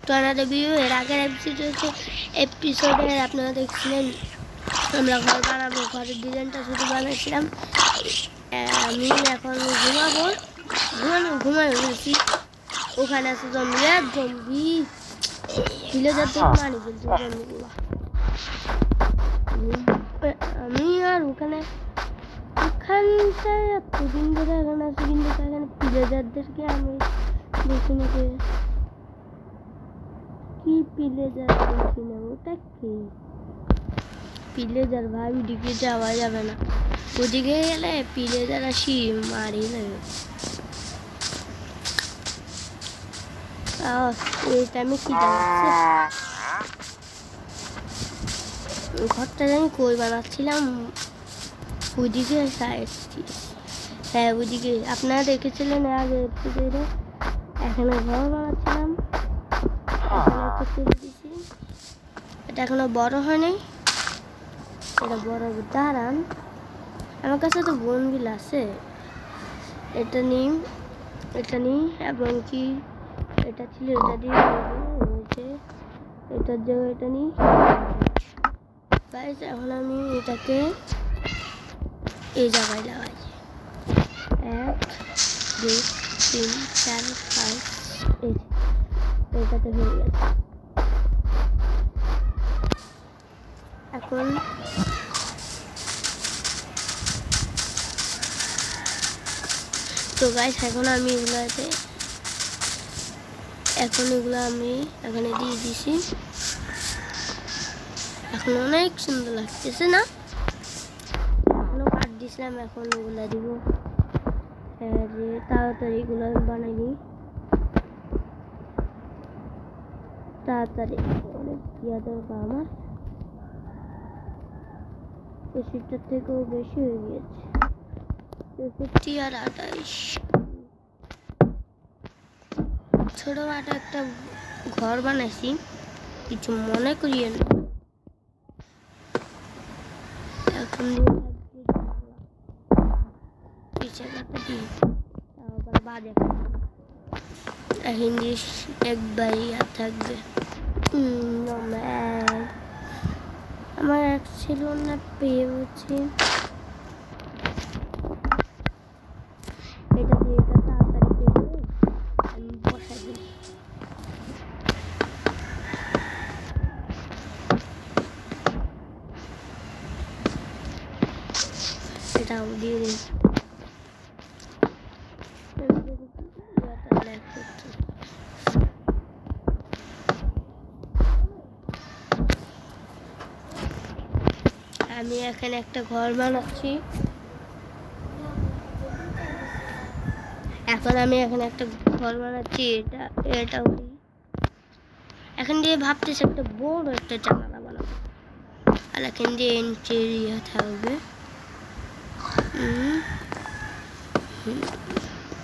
তো আমাদের ভিডিও এর আগের এপিসোডে আপনারা দেখছিলেন আমরা ঘর বানাবো, ঘরের ডিজাইনটা শুধু বানাইছিলাম। আমি এখন ঘুমানো বলছি। ওখানে আছে জম্বি ভিলেজার থেকে মারি ফেলছি জম্বিগুলো। আমি আর ওখানটায় এতদিন ধরে এখানে আছি, কিন্তু এখানে ভিলেজারদেরকে আমি দেখি না। কি ভিলেজার দেখি না, ওটা কি ভিলেজার ভাই? ওদিকে যাওয়া যাবে না, ওদিকে গেলে ভিলেজার আসি মারি লাগে। এই টাইমে কি দাঁড়াচ্ছে? ঘরটা জানি কই বানাচ্ছিলাম, ওদিকে সাইড। হ্যাঁ ওদিকে আপনারা দেখেছিলেন আগে এপিসোডে। এখানে ঘর বানাচ্ছিলাম, এটা এখনো বড় হয় নাই। এটা বড় দাঁড়ান, আমার কাছে তো বোনবিল আছে। এটা নিই এবং কি এটা ছিল, এটা দিয়ে এটার জায়গায় এটা নিই। গাইস এখন আমি এটাকে এই জায়গায় লাগাই। 1 2 3 4 5 এটাতে হয়ে গেছে। এখন তো গাইস এখন আমি এগুলো আমি এখানে দিয়ে দিছি। এখন অনেক সুন্দর লাগতেছে না? এখনো কাট দিছিলাম, এখন ওগুলা দিব। যে তাড়াতাড়ি এগুলো বানাই নিই, তাড়াতাড়ি। অনেক ইয়া দরকার আমার, 80টার থেকেও বেশি হয়ে গিয়েছে। 64 আর 28। ছোটখাটো একটা ঘর বানাইছি, কিছু মনে করিয়ে না। এখন হিন্দি একবারই আর থাকবে। আমার এক ছিল না, পেয়ে হচ্ছে এটা দিয়ে এটা তাড়াতাড়ি পেয়ে আমি বসাই দিই। এটাও দিয়ে দিই। আমি এখানে একটা ঘর বানাচ্ছি। এটা এখান দিয়ে ভাবতেছি একটা বড় একটা জানালা বানাবো, আর এখান দিয়ে ইন্টেরিয়র থাকবে।